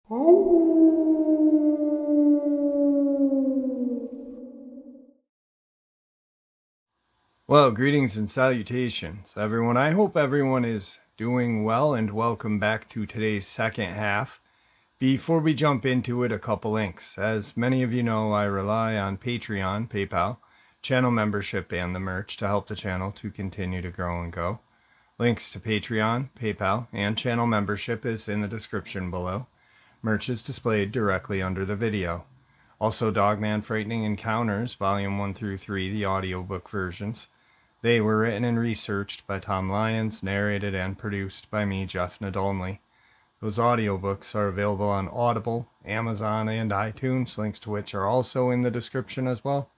Well, greetings and salutations, everyone. I hope everyone is doing well, and welcome back to today's second half. Before we jump into it, a couple links. As many of you know, I rely on Patreon, PayPal, channel membership, and the merch to help the channel to continue to grow and go. Links to Patreon, PayPal, and channel membership is in the description below. Merch is displayed directly under the video. Also, Dogman Frightening Encounters, Volume 1 through 3, the audiobook versions. They were written and researched by Tom Lyons, narrated and produced by me, Jeff Nadolny. Those audiobooks are available on Audible, Amazon, and iTunes, links to which are also in the description as well.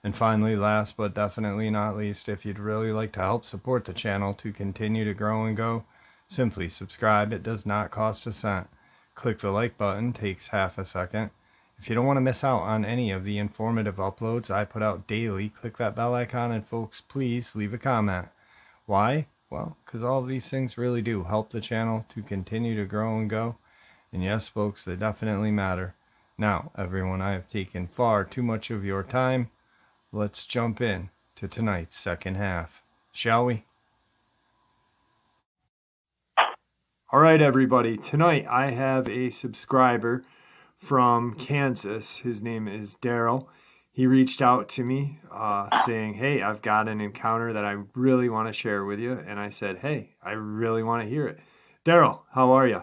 And finally, last but definitely not least, if you'd really like to help support the channel to continue to grow and go, simply subscribe. It does not cost a cent. Click the like button, takes half a second. If you don't want to miss out on any of the informative uploads I put out daily, click that bell icon, and folks, please leave a comment. Why? Well, because all of these things really do help the channel to continue to grow and go. And yes, folks, they definitely matter. Now, everyone, I have taken far too much of your time. Let's jump in to tonight's second half, shall we? All right, everybody. Tonight I have a subscriber from Kansas. His name is Daryl. He reached out to me saying, hey, I've got an encounter that I really want to share with you. And I said, hey, I really want to hear it. Daryl, how are you?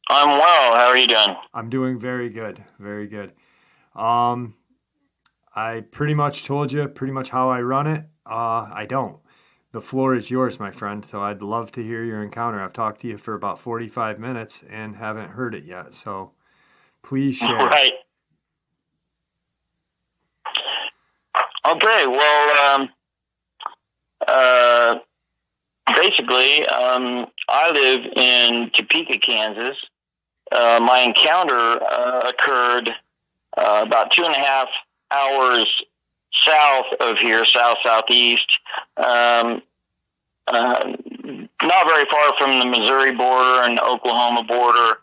I'm well. How are you doing? I'm doing very good. Very good. I pretty much told you pretty much how I run it. I don't. The floor is yours, my friend. So I'd love to hear your encounter. I've talked to you for about 45 minutes and haven't heard it yet. So please share. Right. Okay. Well, basically, I live in Topeka, Kansas. My encounter occurred about 2.5 hours south of here, southeast. Not very far from the Missouri border and Oklahoma border,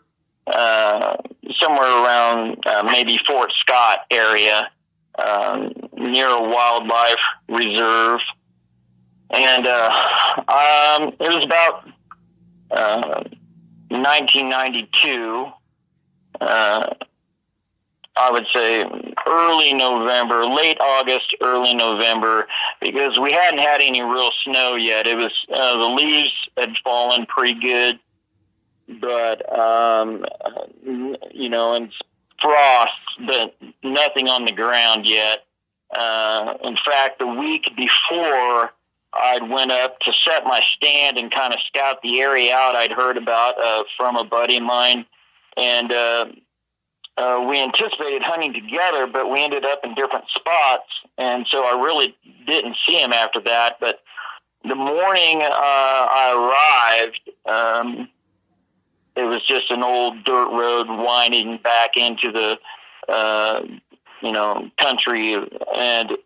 somewhere around maybe Fort Scott area, near a wildlife reserve. And it was about 1992. I would say early November, late August, early November, because we hadn't had any real snow yet. It was the leaves had fallen pretty good, but and frost, but nothing on the ground yet. In fact, the week before I went up to set my stand and kind of scout the area out, I'd heard about from a buddy of mine, and we anticipated hunting together, but we ended up in different spots, and so I really didn't see him after that. But the morning I arrived, it was just an old dirt road winding back into the country, and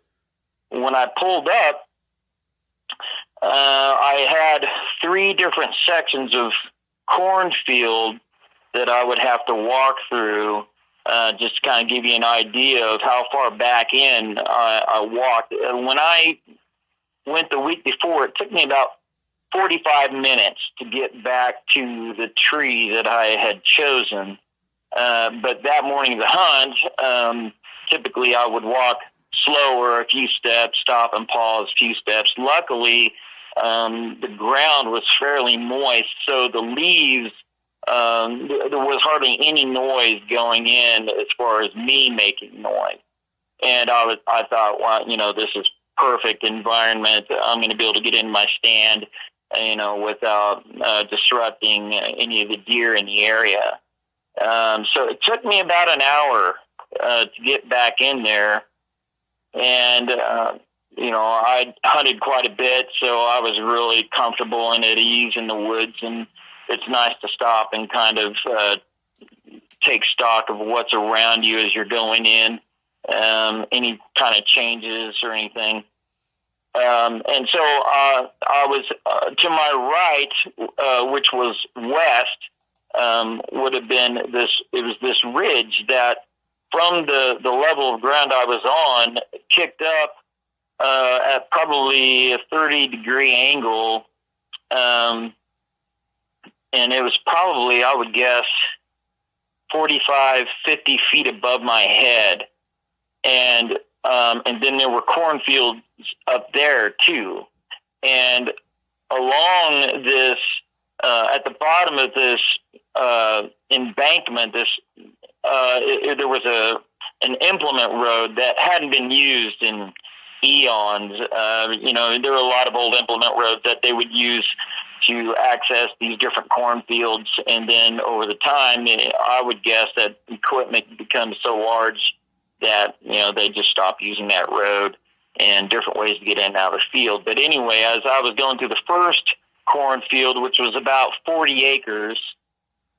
when I pulled up, I had 3 different sections of cornfield that I would have to walk through. Just to kind of give you an idea of how far back in I walked. When I went the week before, it took me about 45 minutes to get back to the tree that I had chosen. But that morning of the hunt, typically I would walk slower, a few steps, stop and pause a few steps. Luckily, the ground was fairly moist, so the leaves, there was hardly any noise going in as far as me making noise. And I thought, well, this is perfect environment. I'm going to be able to get in my stand, without disrupting any of the deer in the area. So it took me about an hour to get back in there. And, I hunted quite a bit, so I was really comfortable and at ease in the woods, and it's nice to stop and kind of take stock of what's around you as you're going in, any kind of changes or anything. And so I was to my right, which was west, would have been this. It was this ridge that, from the level of ground I was on, kicked up at probably a 30-degree angle, and it was probably, I would guess, 45, 50 feet above my head, and then there were cornfields up there too, and along this, at the bottom of this embankment, there was an implement road that hadn't been used in eons. There were a lot of old implement roads that they would use to access these different cornfields, and then over the time, I would guess that equipment becomes so large that they just stopped using that road and different ways to get in and out of the field. But anyway, as I was going through the first cornfield, which was about 40 acres,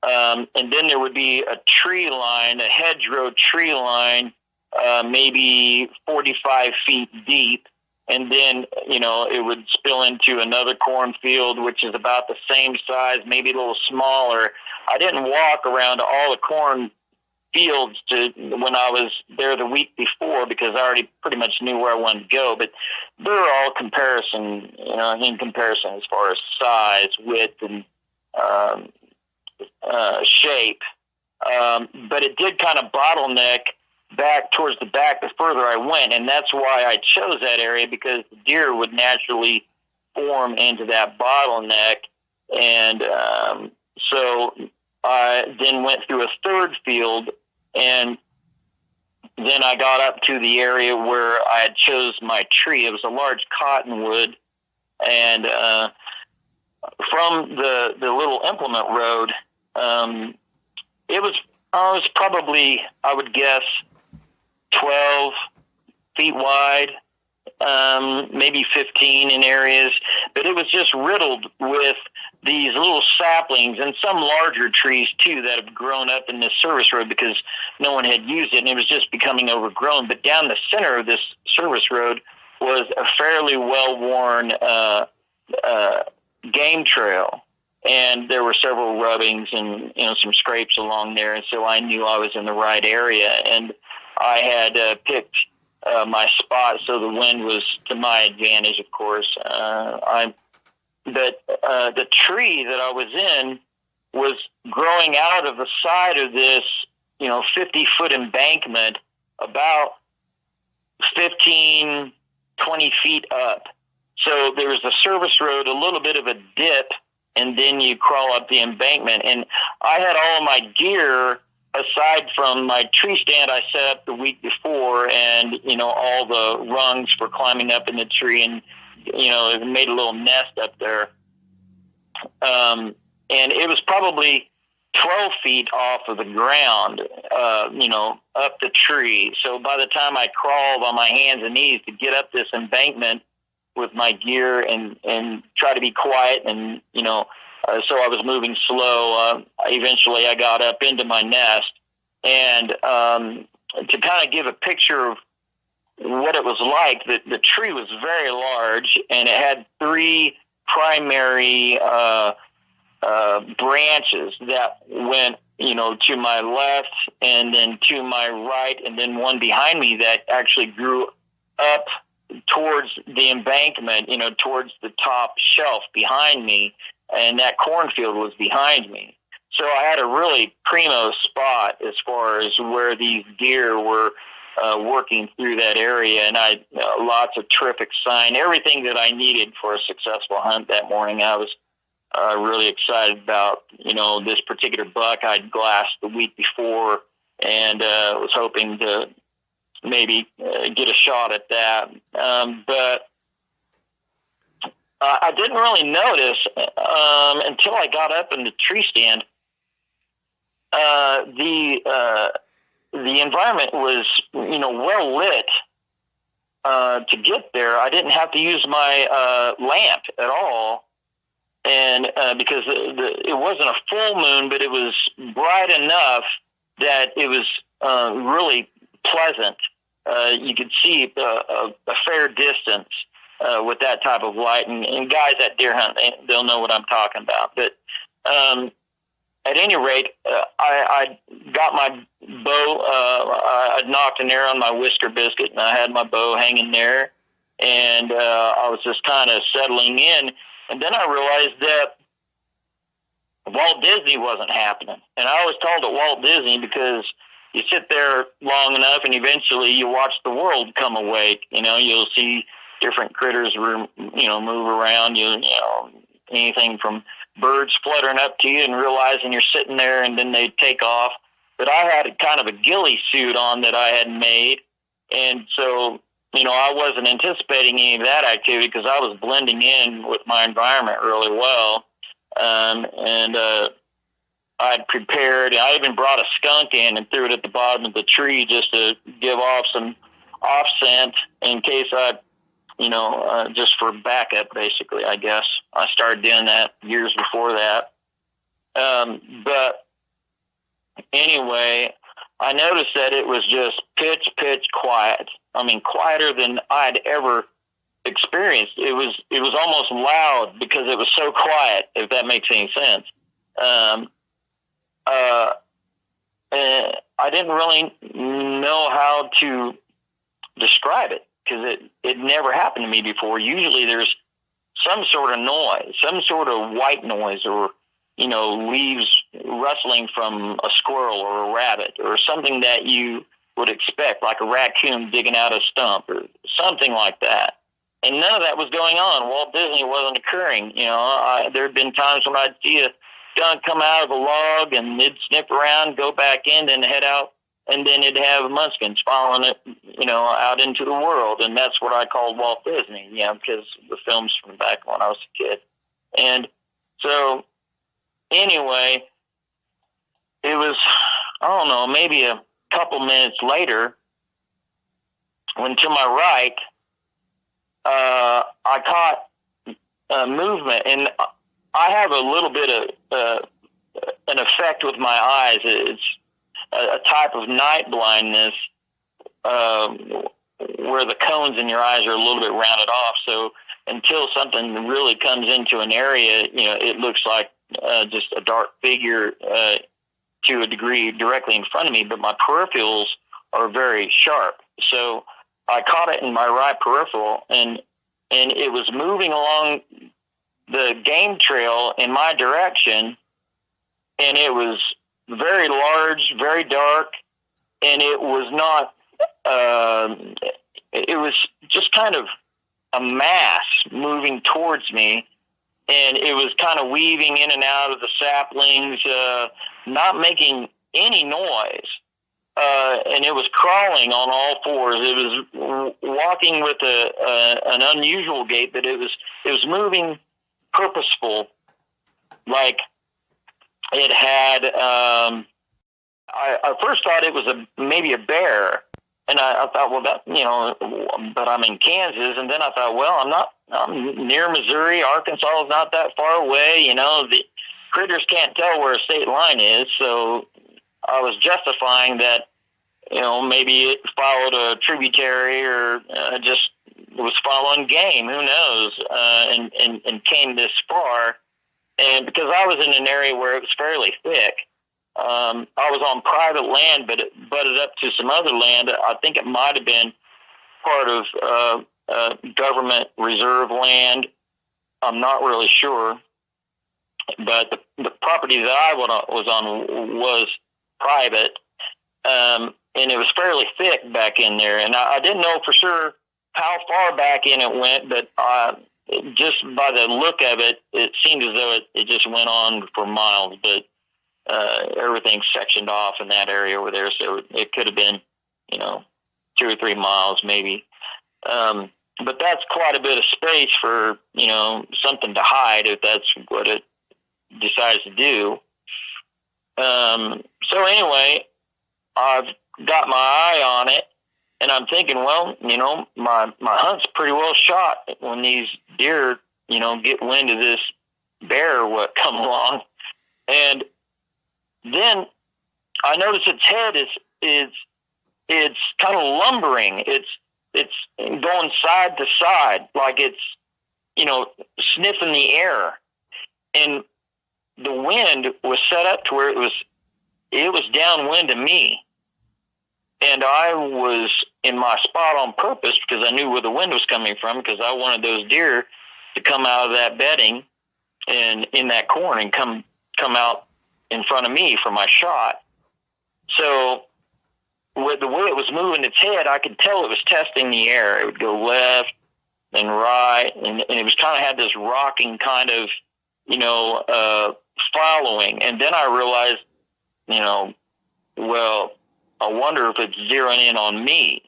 and then there would be a tree line, a hedgerow tree line, maybe 45 feet deep. And then, it would spill into another cornfield, which is about the same size, maybe a little smaller. I didn't walk around all the cornfields when I was there the week before, because I already pretty much knew where I wanted to go. But they were all in comparison as far as size, width, and shape. But it did kind of bottleneck back towards the back the further I went, and that's why I chose that area, because the deer would naturally form into that bottleneck. And so I then went through a third field, and then I got up to the area where I had chose my tree. It was a large cottonwood, and from the little implement road, it was probably, I would guess, 12 feet wide, maybe 15 in areas, but it was just riddled with these little saplings and some larger trees too that have grown up in this service road because no one had used it, and it was just becoming overgrown. But down the center of this service road was a fairly well-worn game trail, and there were several rubbings and some scrapes along there, and so I knew I was in the right area, and I had picked my spot so the wind was to my advantage, of course. But the tree that I was in was growing out of the side of this 50-foot embankment about 15, 20 feet up. So there was a service road, a little bit of a dip, and then you crawl up the embankment. And I had all of my gear, aside from my tree stand I set up the week before, and, all the rungs for climbing up in the tree, and, it made a little nest up there. And it was probably 12 feet off of the ground, up the tree. So by the time I crawled on my hands and knees to get up this embankment with my gear and try to be quiet, and, so I was moving slow. Eventually I got up into my nest, and to kind of give a picture of what it was like, the tree was very large, and it had three primary branches that went, to my left and then to my right, and then one behind me that actually grew up towards the embankment, towards the top shelf behind me, and that cornfield was behind me. So I had a really primo spot as far as where these deer were working through that area, and I lots of terrific sign, everything that I needed for a successful hunt that morning. I was really excited about, this particular buck I'd glassed the week before, and was hoping to maybe get a shot at that. But I didn't really notice until I got up in the tree stand. The environment was, well lit to get there. I didn't have to use my lamp at all, and because it wasn't a full moon, but it was bright enough that it was really pleasant. You could see a fair distance with that type of light, and guys that deer hunt, they'll know what I'm talking about. But at any rate, I got my bow. I'd knocked an arrow on my whisker biscuit, and I had my bow hanging there, and I was just kind of settling in. And then I realized that Walt Disney wasn't happening. And I always called it Walt Disney because you sit there long enough, and eventually you watch the world come awake. You'll see different critters, move around. You know, anything from birds fluttering up to you and realizing you're sitting there, and then they take off. But I had kind of a ghillie suit on that I had made, and so I wasn't anticipating any of that activity because I was blending in with my environment really well. And I'd prepared. I even brought a skunk in and threw it at the bottom of the tree just to give off some off scent in case just for backup, basically, I guess. I started doing that years before that. But anyway, I noticed that it was just pitch quiet. I mean, quieter than I'd ever experienced. It was almost loud because it was so quiet, if that makes any sense. And I didn't really know how to describe it because it never happened to me before. Usually there's some sort of noise, some sort of white noise, or leaves rustling from a squirrel or a rabbit, or something that you would expect, like a raccoon digging out a stump or something like that. And none of that was going on. Walt Disney wasn't occurring. There had been times when I'd see a skunk come out of a log and it'd sniff around, go back in, then head out, and then it'd have munchkins following it, out into the world. And that's what I called Walt Disney, because the films from back when I was a kid. And so anyway, it was, I don't know, maybe a couple minutes later when to my right, I caught movement, and I have a little bit of an effect with my eyes. It's a type of night blindness where the cones in your eyes are a little bit rounded off. So until something really comes into an area, it looks like just a dark figure to a degree directly in front of me, but my peripherals are very sharp. So I caught it in my right peripheral, and it was moving along the game trail in my direction, and it was very large, very dark, and it was not, it was just kind of a mass moving towards me, and it was kind of weaving in and out of the saplings, not making any noise. And it was crawling on all fours. It was walking with an unusual gait, but it was moving purposeful, like it had. I first thought it was maybe a bear, and I thought, well, that but I'm in Kansas, and then I thought, well, I'm near Missouri. Arkansas is not that far away. The critters can't tell where a state line is, so I was justifying that, maybe it followed a tributary or just was following game. Who knows? And came this far. And because I was in an area where it was fairly thick, I was on private land, but it butted up to some other land. I think it might have been part of government reserve land. I'm not really sure. But the property that I was on was private, and it was fairly thick back in there. And I didn't know for sure how far back in it went, but just by the look of it, it seemed as though it just went on for miles. But everything's sectioned off in that area over there, so it could have been, 2 or 3 miles maybe. But that's quite a bit of space for, something to hide if that's what it decides to do. So anyway, I've got my eye on it, and I'm thinking, well, my hunt's pretty well shot when these deer, get wind of this bear or what come along. And then I notice its head it's kind of lumbering. It's going side to side, like it's, sniffing the air. And the wind was set up to where it was downwind of me. And I was in my spot on purpose because I knew where the wind was coming from, because I wanted those deer to come out of that bedding and in that corn and come out in front of me for my shot. So with the way it was moving its head, I could tell it was testing the air. It would go left and right, and it was kind of had this rocking kind of, following. And then I realized, well, I wonder if it's zeroing in on me.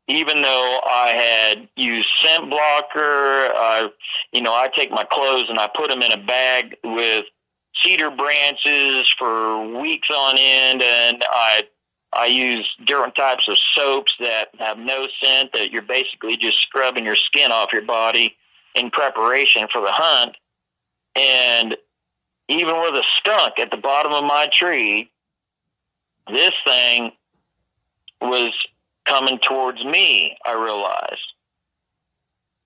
Even though I had used scent blocker, I take my clothes and I put them in a bag with cedar branches for weeks on end, and I use different types of soaps that have no scent, that you're basically just scrubbing your skin off your body in preparation for the hunt. And even with a skunk at the bottom of my tree, this thing was coming towards me, I realized.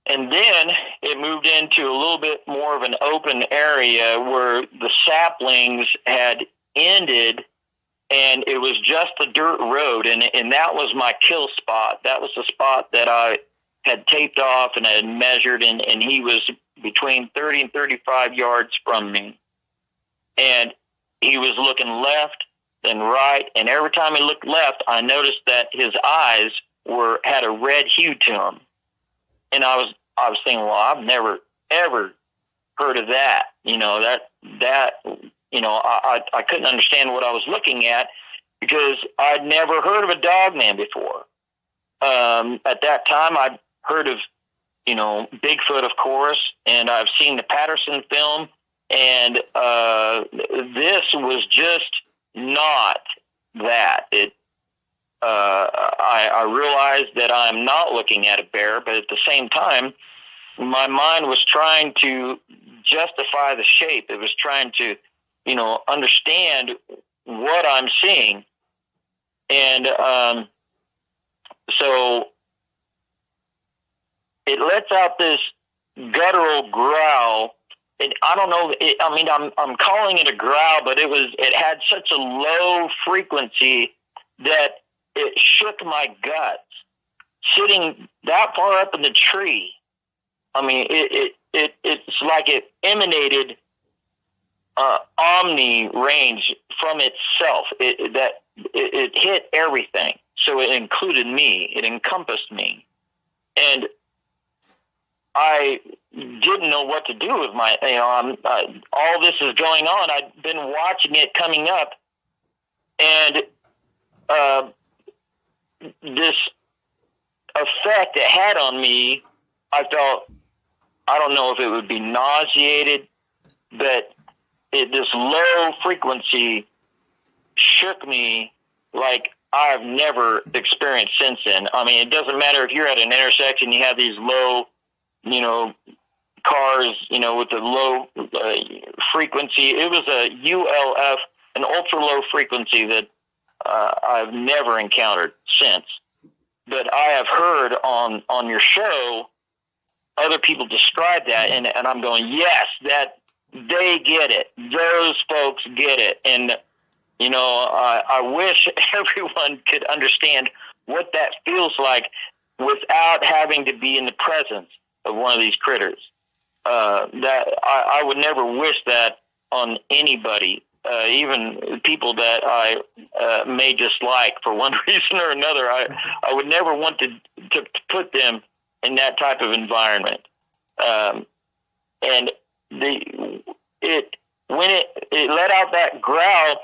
And then it moved into a little bit more of an open area where the saplings had ended, and it was just a dirt road, and that was my kill spot. That was the spot that I had taped off and I had measured, and he was between 30 and 35 yards from me. And he was looking left, then right, and every time he looked left, I noticed that his eyes had a red hue to them. And I was thinking, well, I've never ever heard of that. I couldn't understand what I was looking at because I'd never heard of a Dogman before. At that time, I'd heard of, Bigfoot, of course, and I've seen the Patterson film, and this was just not that. I realized that I'm not looking at a bear, but at the same time, my mind was trying to justify the shape. It was trying to, understand what I'm seeing. And so it lets out this guttural growl. And I don't know. I'm calling it a growl, but it had such a low frequency that it shook my guts. Sitting that far up in the tree, it's like it emanated omni range from itself. It hit everything, so it included me. It encompassed me, and I didn't know what to do with my. All this is going on. I'd been watching it coming up, and this effect it had on me, I felt, I don't know if it would be nauseated, but this low frequency shook me like I've never experienced since then. It doesn't matter if you're at an intersection, you have these low, cars, with the low frequency. It was a ULF, an ultra low frequency that I've never encountered since. But I have heard on your show other people describe that, and I'm going, yes, that they get it. Those folks get it. And, I wish everyone could understand what that feels like without having to be in the presence of one of these critters. That I would never wish that on anybody, even people that I may dislike for one reason or another. I would never want to put them in that type of environment. And when it let out that growl,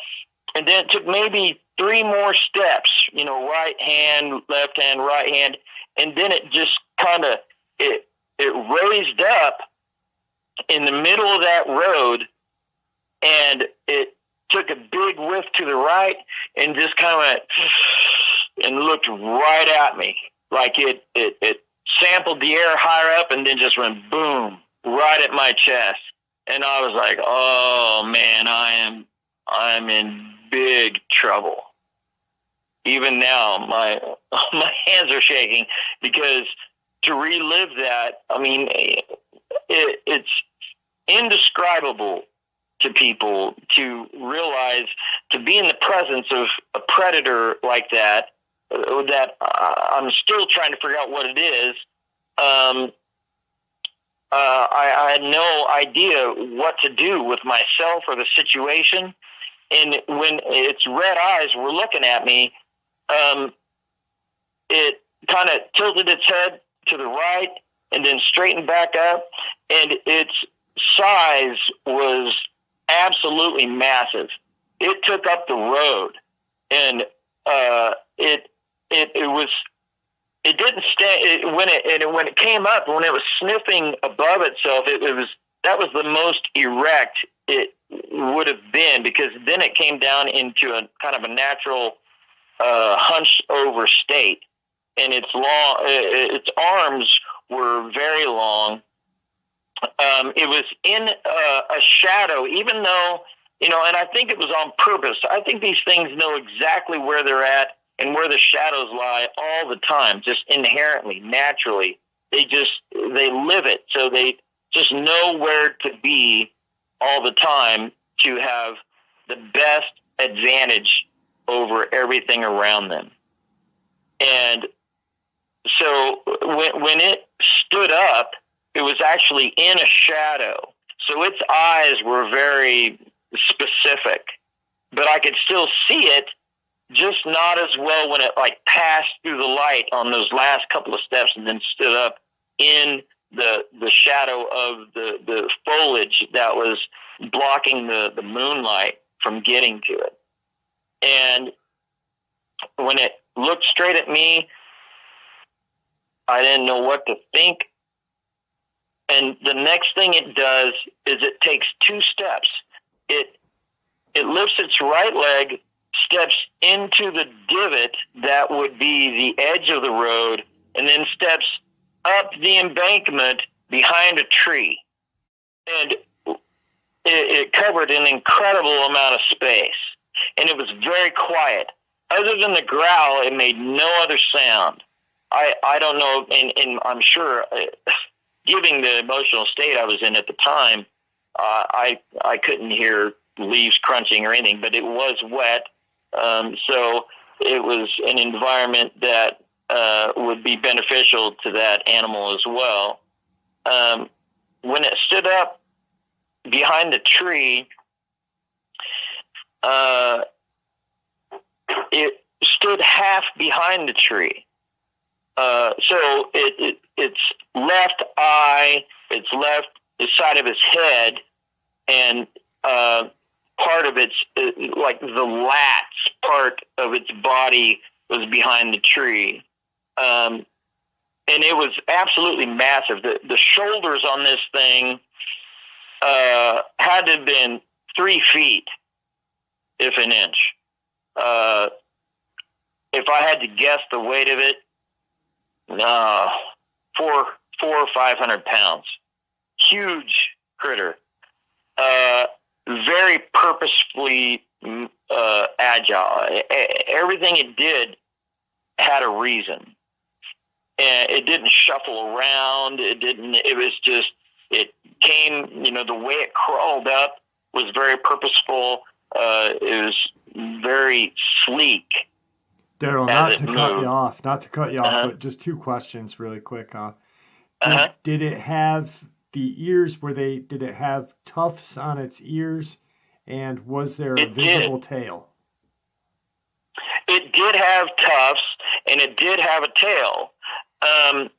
and then it took maybe 3 more steps, right hand, left hand, right hand, and then it just kind of it raised up in the middle of that road, and it took a big whiff to the right, and just kind of went and looked right at me, like it sampled the air higher up, and then just went boom right at my chest. And I was like, oh man, I'm in big trouble. Even now, my hands are shaking, because to relive that, it's indescribable to people to realize, to be in the presence of a predator like that, I'm still trying to figure out what it is. I had no idea what to do with myself or the situation. And when its red eyes were looking at me, it kind of tilted its head to the right and then straightened back up. And its size was absolutely massive. It took up the road, and it didn't stay when it came up, when it was sniffing above itself. That was the most erect it would have been, because then it came down into a kind of a natural hunched over state, and its arms were very long. It was in a shadow, even though, and I think it was on purpose. I think these things know exactly where they're at and where the shadows lie all the time, just inherently, naturally. They live it, so they just know where to be all the time to have the best advantage over everything around them. And so when it stood up, it was actually in a shadow. So its eyes were very specific, but I could still see it, just not as well when it passed through the light on those last couple of steps and then stood up in the shadow of the foliage that was blocking the moonlight from getting to it. And when it looked straight at me, I didn't know what to think. And the next thing it does is it takes 2 steps. It lifts its right leg, steps into the divot that would be the edge of the road, and then steps up the embankment behind a tree. And it covered an incredible amount of space. And it was very quiet. Other than the growl, it made no other sound. I don't know, and I'm sure, given the emotional state I was in at the time, I couldn't hear leaves crunching or anything, but it was wet. So it was an environment that would be beneficial to that animal as well. When it stood up behind the tree, it stood half behind the tree. So its left eye, the side of its head, and part of its, the lats part of its body was behind the tree. And it was absolutely massive. The shoulders on this thing had to have been 3 feet, if an inch. If I had to guess the weight of it, 400 or 500 pounds. Huge critter. Very purposefully agile. Everything it did had a reason. And it didn't shuffle around. It came, the way it crawled up was very purposeful. It was very sleek. Daryl, not to cut you off, but just 2 questions really quick. Did it have the ears? Did it have tufts on its ears? And was there a visible tail? It did have tufts, and it did have a tail. And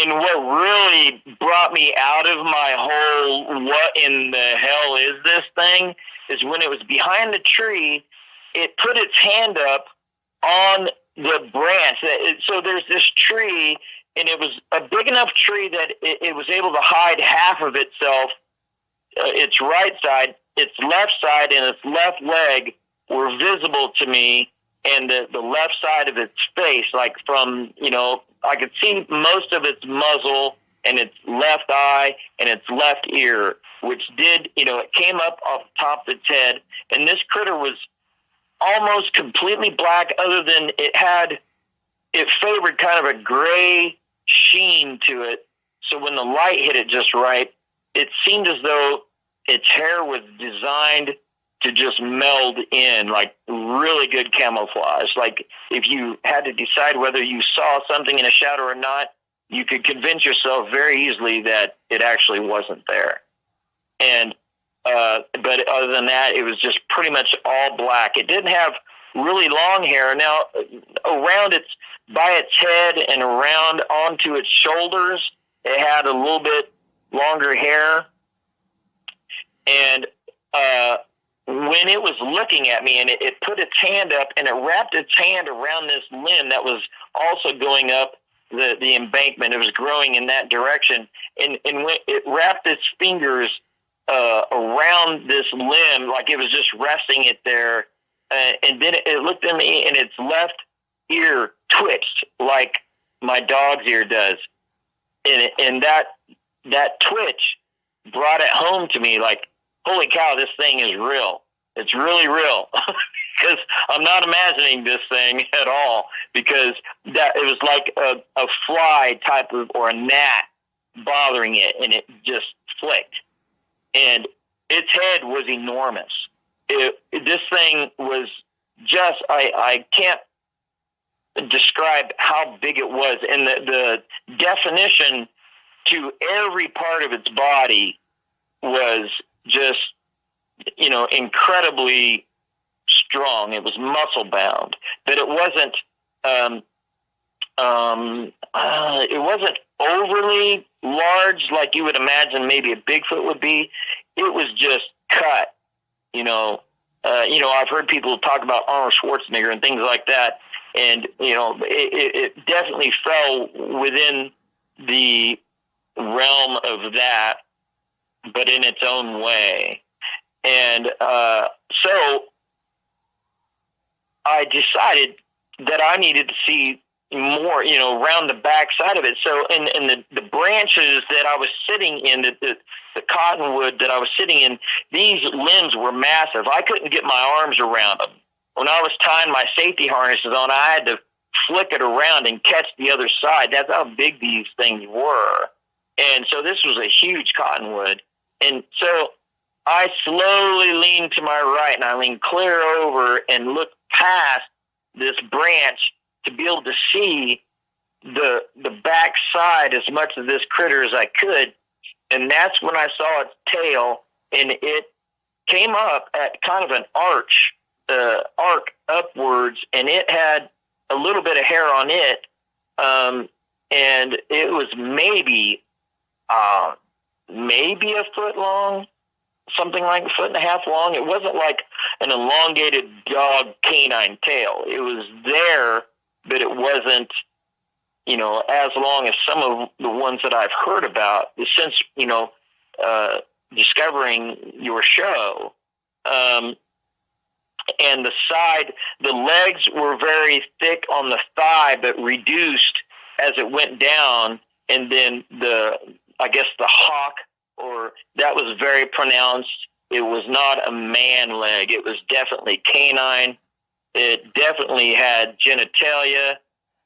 what really brought me out of my whole what in the hell is this thing is when it was behind the tree, it put its hand up on the branch. So there's this tree, and it was a big enough tree that it was able to hide half of itself, its right side, its left side, and its left leg were visible to me, and the left side of its face, from, I could see most of its muzzle and its left eye and its left ear, which did, it came up off the top of its head. And this critter was almost completely black, other than it favored kind of a gray sheen to it. So when the light hit it just right, it seemed as though its hair was designed to just meld in, like really good camouflage. Like if you had to decide whether you saw something in a shadow or not, you could convince yourself very easily that it actually wasn't there. And but other than that, it was just pretty much all black. It didn't have really long hair. Now, around its, by its head and around onto its shoulders, it had a little bit longer hair. And when it was looking at me, and it put its hand up, and it wrapped its hand around this limb that was also going up the embankment. It was growing in that direction. And when it wrapped its fingers around this limb, like it was just resting it there. And then it looked at me, and its left ear twitched like my dog's ear does. And that twitch brought it home to me, like, holy cow, this thing is real. It's really real. Because I'm not imagining this thing at all, because that it was like a fly type of, or a gnat bothering it, and it just flicked. And its head was enormous. This thing was just, I can't describe how big it was. And the definition to every part of its body was just, incredibly strong. It was muscle bound, but it wasn't, it wasn't overly large like you would imagine maybe a Bigfoot would be. It was just cut, I've heard people talk about Arnold Schwarzenegger and things like that. And, it definitely fell within the realm of that, but in its own way. And so I decided that I needed to see more, around the back side of it. So in the branches that I was sitting in, the cottonwood that I was sitting in, these limbs were massive. I couldn't get my arms around them. When I was tying my safety harnesses on, I had to flick it around and catch the other side. That's how big these things were. And so this was a huge cottonwood. And so I slowly leaned to my right, and I leaned clear over and looked past this branch to be able to see the back side as much of this critter as I could. And that's when I saw its tail, and it came up at kind of an arc upwards, and it had a little bit of hair on it. And it was maybe a foot long, something like a foot and a half long. It wasn't like an elongated dog canine tail. It was there, but it wasn't, as long as some of the ones that I've heard about since, discovering your show. And the legs were very thick on the thigh, but reduced as it went down. And then the hock, or that was very pronounced. It was not a man leg. It was definitely canine. It definitely had genitalia.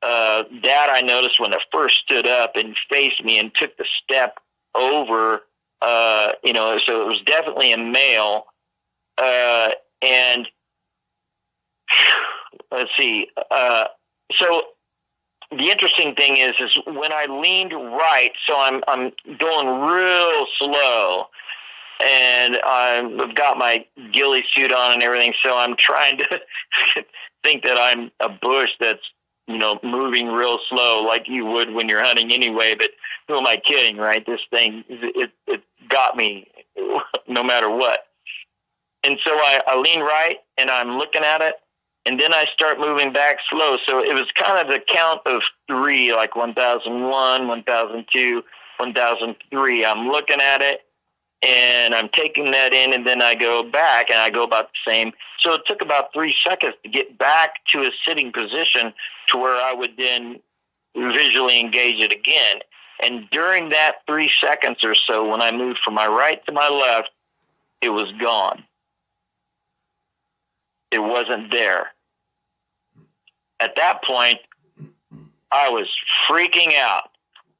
That I noticed when it first stood up and faced me and took the step over, so it was definitely a male. And let's see. So the interesting thing is when I leaned right, so I'm going real slow, and I've got my ghillie suit on and everything, so I'm trying to think that I'm a bush that's, moving real slow like you would when you're hunting anyway. But who am I kidding, right? This thing, it got me no matter what. And so I lean right, and I'm looking at it, and then I start moving back slow. So it was kind of the count of three, like 1001, 1002, 1003. I'm looking at it, and I'm taking that in, and then I go back, and I go about the same. So it took about 3 seconds to get back to a sitting position to where I would then visually engage it again. And during that 3 seconds or so, when I moved from my right to my left, it was gone. It wasn't there. At that point, I was freaking out.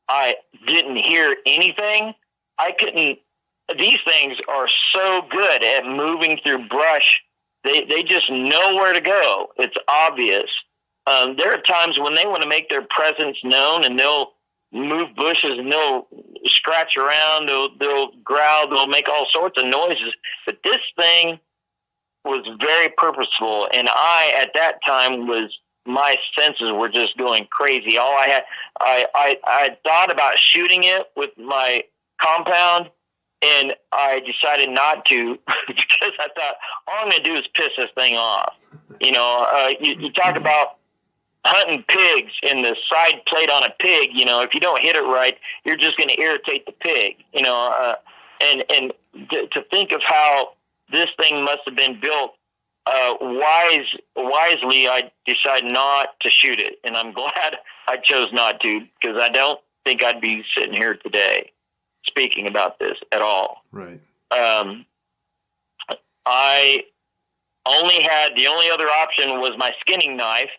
I didn't hear anything. I couldn't these things are so good at moving through brush. They just know where to go. It's obvious. There are times when they want to make their presence known, and they'll move bushes and they'll scratch around. They'll growl. They'll make all sorts of noises. But this thing was very purposeful, and at that time my senses were just going crazy. I thought about shooting it with my compound, and I decided not to because I thought all I'm going to do is piss this thing off. You talk about hunting pigs in the side plate on a pig. If you don't hit it right, you're just going to irritate the pig. And to think of how this thing must have been built wisely, I decided not to shoot it, and I'm glad I chose not to, because I don't think I'd be sitting here today speaking about this at all. Right. I the only other option was my skinning knife,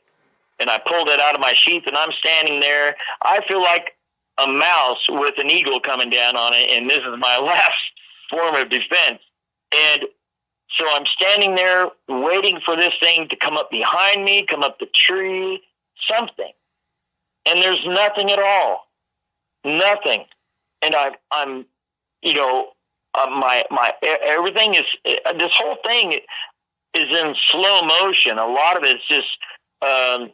and I pulled it out of my sheath, and I'm standing there. I feel like a mouse with an eagle coming down on it, and this is my last form of defense. And so I'm standing there waiting for this thing to come up behind me, come up the tree, something. And there's nothing at all. Nothing. And I'm my everything is, this whole thing is in slow motion. A lot of it's just, I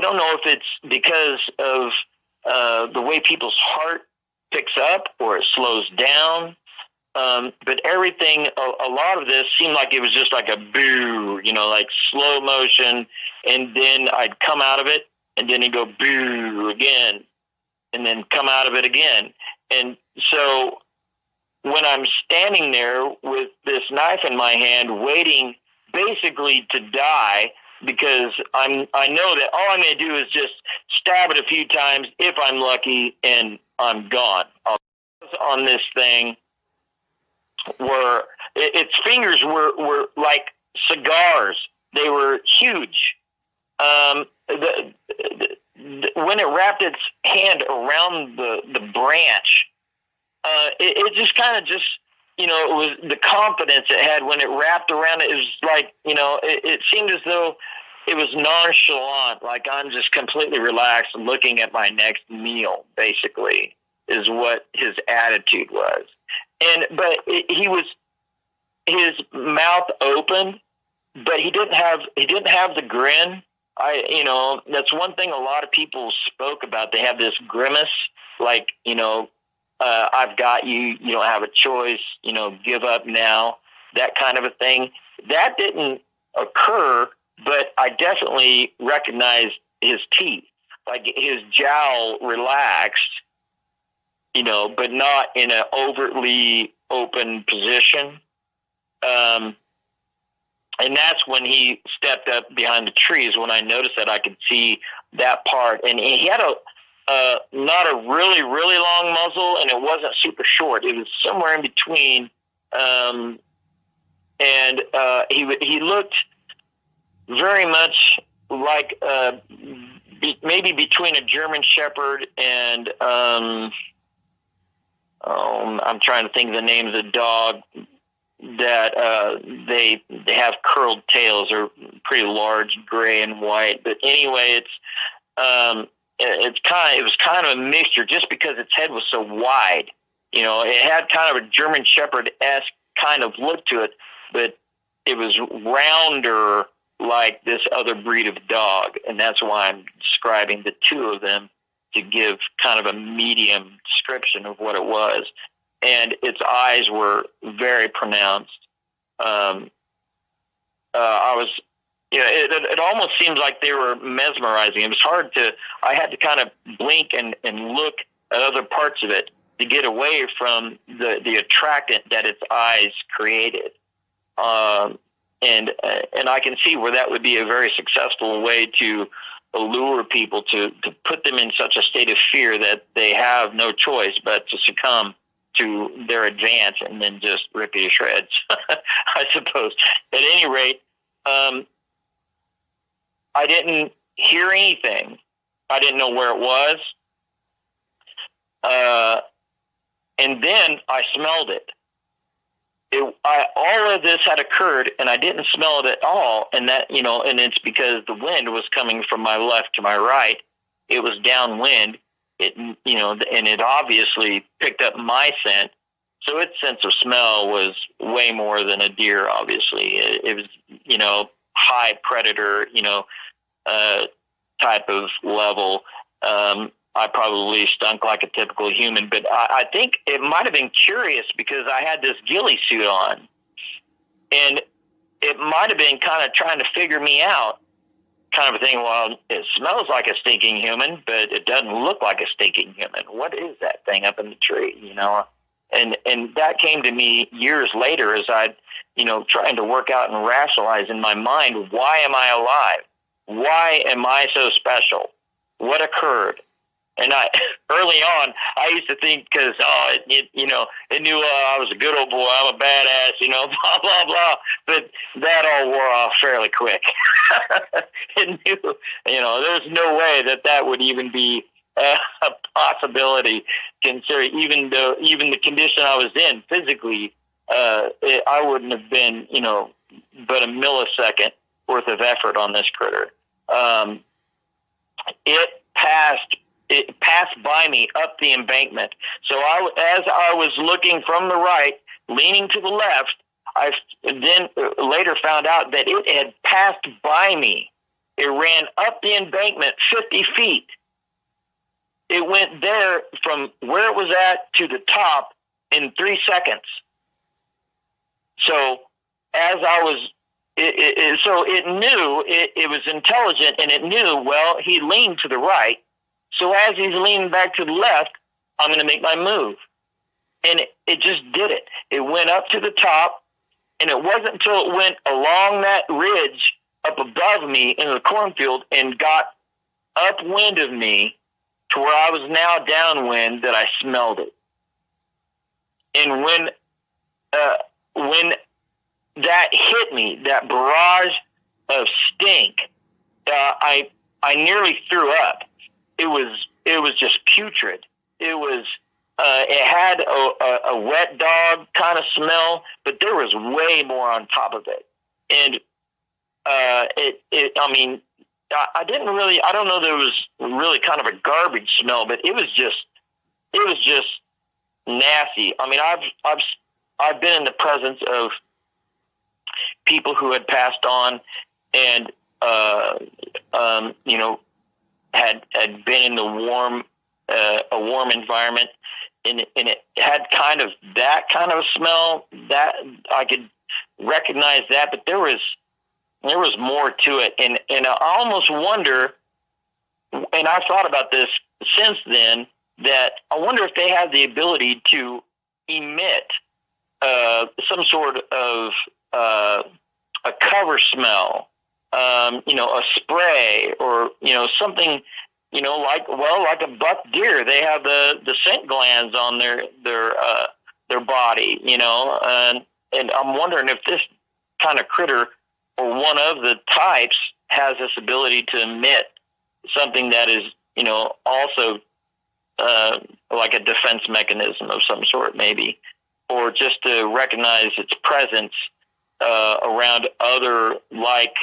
don't know if it's because of the way people's heart picks up or it slows down. But everything, a lot of this seemed like it was just like a boo, like slow motion. And then I'd come out of it, and then it'd go boo again, and then come out of it again. And so when I'm standing there with this knife in my hand, waiting basically to die, because I know that all I'm going to do is just stab it a few times if I'm lucky, and I'm gone. On this thing, its fingers were like cigars. They were huge. When it wrapped its hand around the branch, it just kind of it was the confidence it had when it wrapped around it. It was like, it seemed as though it was nonchalant, like I'm just completely relaxed and looking at my next meal, basically, is what his attitude was. But his mouth opened, but he didn't have the grin. That's one thing a lot of people spoke about. They have this grimace, like, I've got you, you don't have a choice, give up now, that kind of a thing. That didn't occur, but I definitely recognized his teeth, like his jowl relaxed, but not in an overtly open position. And that's when he stepped up behind the trees. When I noticed that, I could see that part. And he had not a really, really long muzzle, and it wasn't super short. It was somewhere in between. And he looked very much like maybe between a German Shepherd and I'm trying to think of the name of the dog that they have curled tails, or pretty large, gray and white. But anyway, it was kind of a mixture, just because its head was so wide. It had kind of a German Shepherd-esque kind of look to it, but it was rounder like this other breed of dog, and that's why I'm describing the two of them, to give kind of a medium description of what it was. And its eyes were very pronounced. It almost seemed like they were mesmerizing. It was I had to kind of blink and look at other parts of it to get away from the attractant that its eyes created. And I can see where that would be a very successful way to allure people, to put them in such a state of fear that they have no choice but to succumb to their advance and then just rip you to shreds, I suppose. At any rate, I didn't hear anything. I didn't know where it was. And then I smelled it. All of this had occurred, and I didn't smell it at all. And that, and it's because the wind was coming from my left to my right. It was downwind. And it obviously picked up my scent. So its sense of smell was way more than a deer. Obviously, it was, high predator, type of level. I probably stunk like a typical human, but I think it might have been curious because I had this ghillie suit on, and it might have been kind of trying to figure me out, kind of a thing. Well, it smells like a stinking human, but it doesn't look like a stinking human. What is that thing up in the tree? And that came to me years later as I, trying to work out and rationalize in my mind, why am I alive? Why am I so special? What occurred? And early on, I used to think because, it knew I was a good old boy, I'm a badass, blah, blah, blah. But that all wore off fairly quick. It knew, there's no way that would even be a possibility, considering even the condition I was in physically, I wouldn't have been, but a millisecond worth of effort on this critter. It passed by me up the embankment. So as I was looking from the right, leaning to the left, I then later found out that it had passed by me. It ran up the embankment 50 feet. It went there from where it was at to the top in 3 seconds. So as I was, so it knew, it was intelligent, and it knew, well, he leaned to the right. So as he's leaning back to the left, I'm going to make my move. And it just did it. It went up to the top, and it wasn't until it went along that ridge up above me in the cornfield and got upwind of me to where I was now downwind that I smelled it. And when that hit me, that barrage of stink, I nearly threw up. It was just putrid. It had a wet dog kind of smell, but there was way more on top of it. And I didn't really, I don't know, there was really kind of a garbage smell, but it was just nasty. I mean, I've been in the presence of people who had passed on and, had been in the a warm environment, and it had kind of that kind of a smell that I could recognize that, but there was more to it. And I almost wonder, and I've thought about this since then, that I wonder if they have the ability to emit some sort of a cover smell, a spray, or something, like a buck deer. They have the scent glands on their body, and I'm wondering if this kind of critter or one of the types has this ability to emit something that is, also like a defense mechanism of some sort, maybe, or just to recognize its presence around other like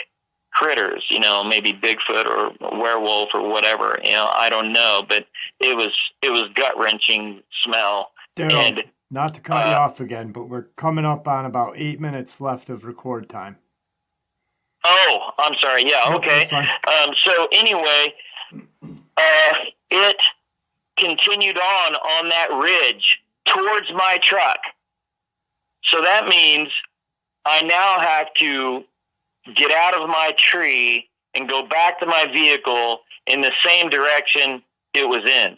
critters, maybe Bigfoot or werewolf or whatever. I don't know, but it was gut wrenching smell. Daryl, and not to cut you off again, but we're coming up on about 8 minutes left of record time. Oh, I'm sorry. Yeah. Okay. So anyway, it continued on that ridge towards my truck. So that means I now have to get out of my tree and go back to my vehicle in the same direction it was in.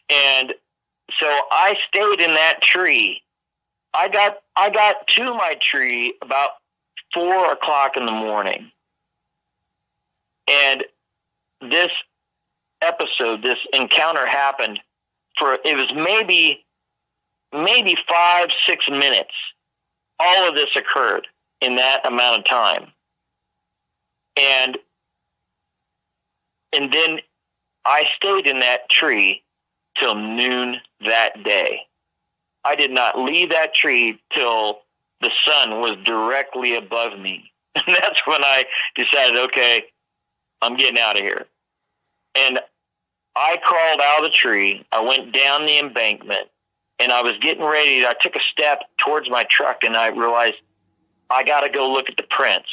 And so I stayed in that tree. I got to my tree about 4 o'clock in the morning. And this encounter happened it was maybe 5-6 minutes. All of this occurred in that amount of time. And then I stayed in that tree till noon that day. I did not leave that tree till the sun was directly above me. And that's when I decided, okay, I'm getting out of here. And I crawled out of the tree. I went down the embankment, and I was getting ready. I took a step towards my truck, and I realized I got to go look at the prints.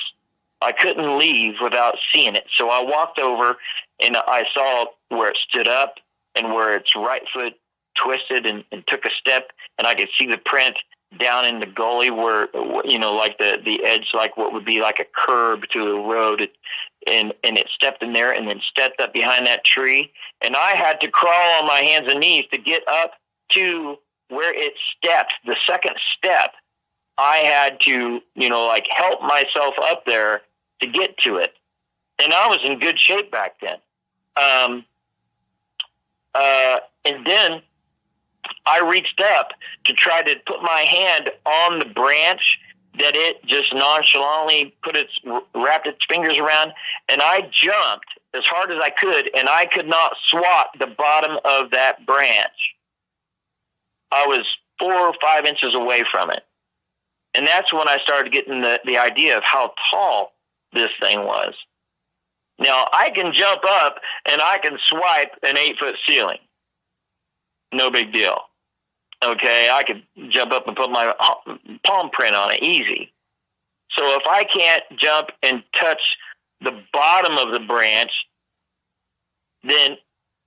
I couldn't leave without seeing it. So I walked over, and I saw where it stood up and where its right foot twisted and took a step, and I could see the print down in the gully where, like the edge, like what would be like a curb to the road. And it stepped in there and then stepped up behind that tree. And I had to crawl on my hands and knees to get up to where it stepped. The second step, I had to, help myself up there to get to it. And I was in good shape back then. And then I reached up to try to put my hand on the branch that it just nonchalantly wrapped its fingers around, and I jumped as hard as I could, and I could not swat the bottom of that branch. I was 4 or 5 inches away from it. And that's when I started getting the idea of how tall this thing was. Now, I can jump up and I can swipe an 8-foot ceiling. No big deal. Okay, I could jump up and put my palm print on it, easy. So if I can't jump and touch the bottom of the branch, then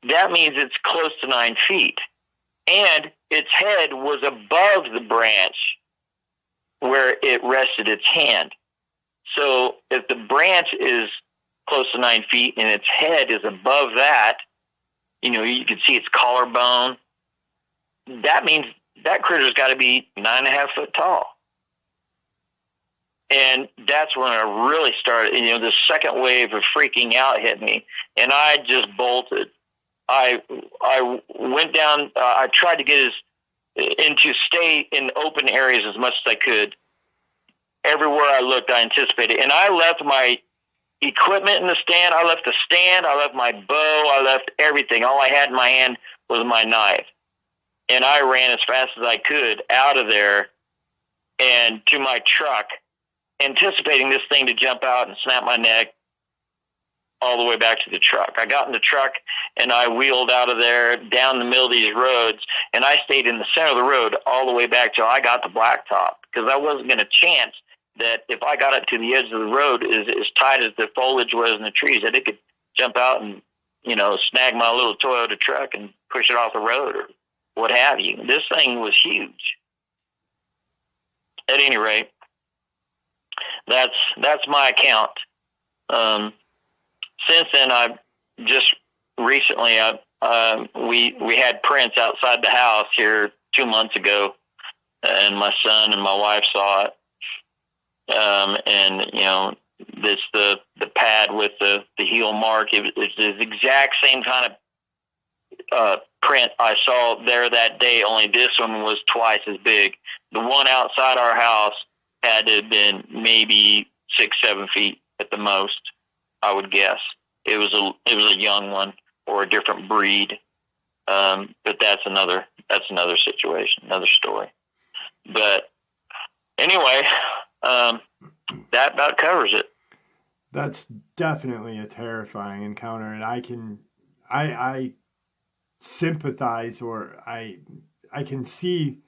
that means it's close to 9 feet. And its head was above the branch where it rested its hand. So if the branch is close to 9 feet and its head is above that, you can see its collarbone. That means that critter's got to be 9.5 foot tall. And that's when I really started, the second wave of freaking out hit me, and I just bolted. I went down, I tried to get stay in open areas as much as I could. Everywhere I looked, I anticipated. And I left my equipment in the stand. I left the stand. I left my bow. I left everything. All I had in my hand was my knife. And I ran as fast as I could out of there and to my truck, anticipating this thing to jump out and snap my neck all the way back to the truck. I got in the truck and I wheeled out of there down the middle of these roads, and I stayed in the center of the road all the way back till I got to blacktop, because I wasn't going to chance that if I got up to the edge of the road as tight as the foliage was in the trees, that it could jump out and, snag my little Toyota truck and push it off the road or what have you. This thing was huge. At any rate, that's my account. Since then, I've just recently, we had prints outside the house here 2 months ago, and my son and my wife saw it. And this the pad with the heel mark. It's the exact same kind of print I saw there that day. Only this one was twice as big. The one outside our house had to have been maybe 6-7 feet at the most, I would guess. It was a young one or a different breed. But that's another situation, another story. But anyway, that about covers it. That's definitely a terrifying encounter, and I sympathize, or I can see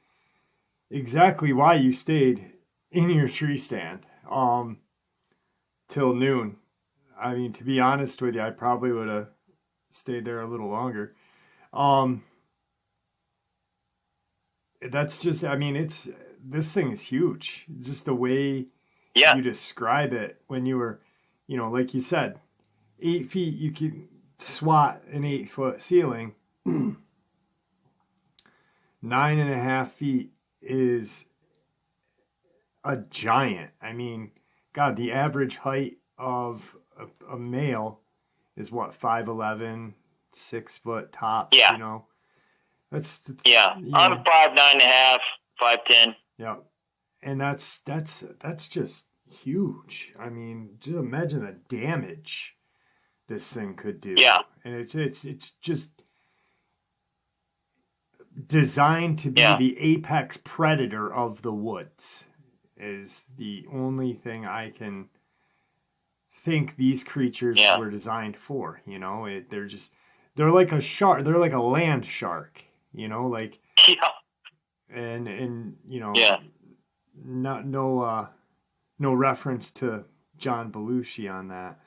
exactly why you stayed in your tree stand till noon. I mean, to be honest with you, I probably would have stayed there a little longer. That's just, this thing is huge. Just the way you describe it when you were, like you said, 8 feet, you can swat an 8-foot ceiling. 9.5 feet is a giant. I mean, God, the average height of a male is what, 5'11", 6 foot tops, That's I'm 5'9.5", 5'10". Yeah. And that's just huge. I mean, just imagine the damage this thing could do. Yeah. And it's just, designed to be Yeah. the apex predator of the woods is the only thing I can think these creatures Yeah. were designed for. You know, they're like a shark. They're like a land shark. You know, like Yeah. and you know, Yeah. not no reference to John Belushi on that.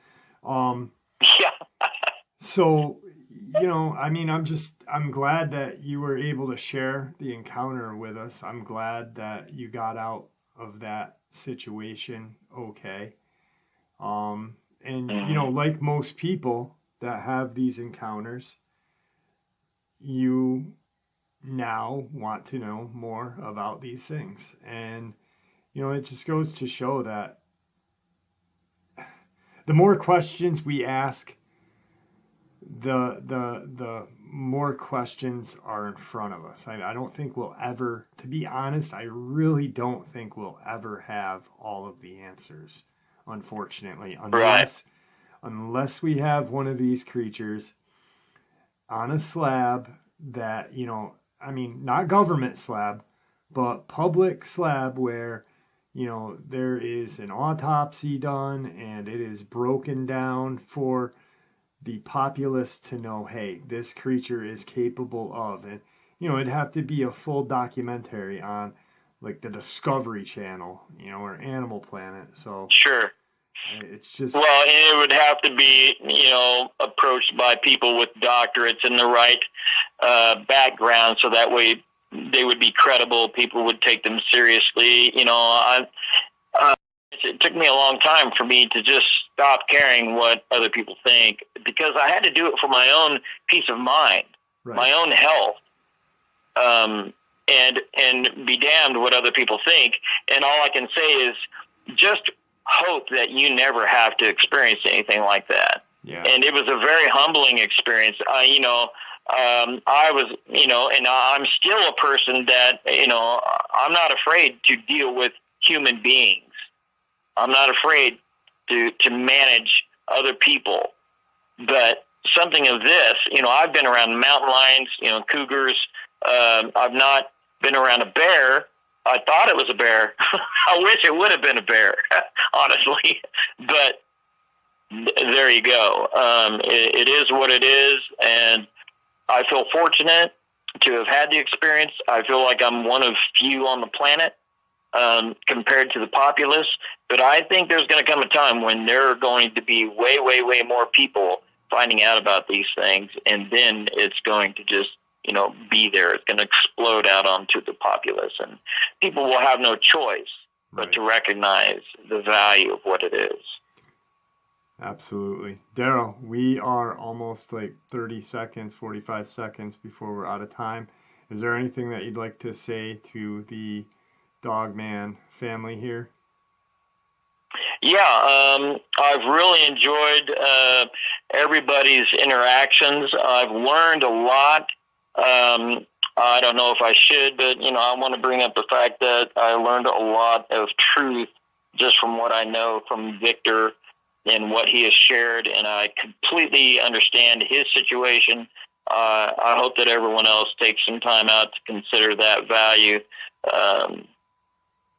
Yeah. So, you know, I mean, I'm glad that you were able to share the encounter with us. I'm glad that you got out of that situation okay. And, you know, Mhm. like most people that have these encounters, you now want to know more about these things. And, you know, it just goes to show that the more questions we ask, the more questions are in front of us. I don't think we'll ever, to be honest, I really don't think we'll ever have all of the answers, unfortunately, Right. unless we have one of these creatures on a slab that, you know, I mean, not government slab, but public slab where, you know, there is an autopsy done and it is broken down for the populace to know, hey, this creature is capable of. And, you know, it'd have to be a full documentary on like the Discovery Channel, you know, or Animal Planet. So Sure. it's just, Well, and it would have to be, you know, approached by people with doctorates in the right background, so that way they would be credible. People would take them seriously. You know, it took me a long time for me to just stop caring what other people think, because I had to do it for my own peace of mind, right. my own health, and be damned what other people think. And all I can say is just hope that you never have to experience anything like that. Yeah. And it was a very humbling experience. You know, I was, you know, and I'm still a person that, you know, I'm not afraid to deal with human beings. I'm not afraid to manage other people. But something of this, you know, I've been around mountain lions, you know, cougars. I've not been around a bear. I thought it was a bear. I wish it would have been a bear, honestly. But there you go. It is what it is. And I feel fortunate to have had the experience. I feel like I'm one of few on the planet compared to the populace. But I think there's going to come a time when there are going to be way, way, way more people finding out about these things. And then it's going to just, you know, be there. It's going to explode out onto the populace. And people will have no choice but to recognize the value of what it is. Absolutely. Daryl, we are almost like 30 seconds, 45 seconds before we're out of time. Is there anything that you'd like to say to the Dogman family here? Yeah, I've really enjoyed everybody's interactions. I've learned a lot. I don't know if I should, but, you know, I want to bring up the fact that I learned a lot of truth just from what I know from Victor and what he has shared, and I completely understand his situation. I hope that everyone else takes some time out to consider that value.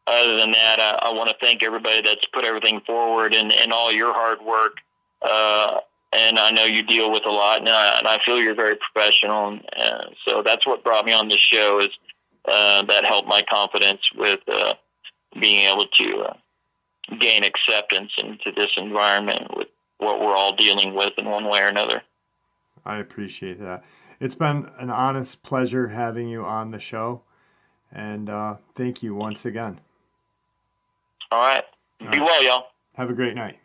Other than that, I want to thank everybody that's put everything forward and all your hard work. And I know you deal with a lot, and I feel you're very professional. So that's what brought me on this show, is that helped my confidence with being able to gain acceptance into this environment with what we're all dealing with in one way or another. I appreciate that. It's been an honest pleasure having you on the show, and thank you once again. All right. Be well, y'all. Have a great night.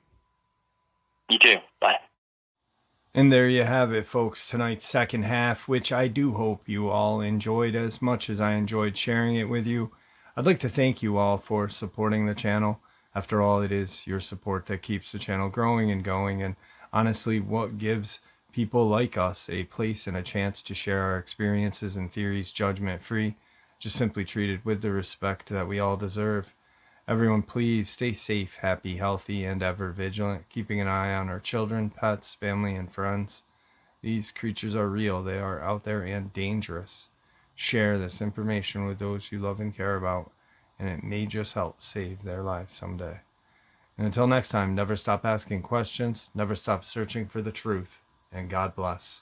You too. Bye. And there you have it, folks, tonight's second half, which I do hope you all enjoyed as much as I enjoyed sharing it with you. I'd like to thank you all for supporting the channel. After all, it is your support that keeps the channel growing and going, and honestly, what gives people like us a place and a chance to share our experiences and theories judgment-free, just simply treated with the respect that we all deserve. Everyone, please stay safe, happy, healthy, and ever vigilant, keeping an eye on our children, pets, family, and friends. These creatures are real. They are out there and dangerous. share this information with those you love and care about, and it may just help save their lives someday. And until next time, never stop asking questions, never stop searching for the truth, and God bless.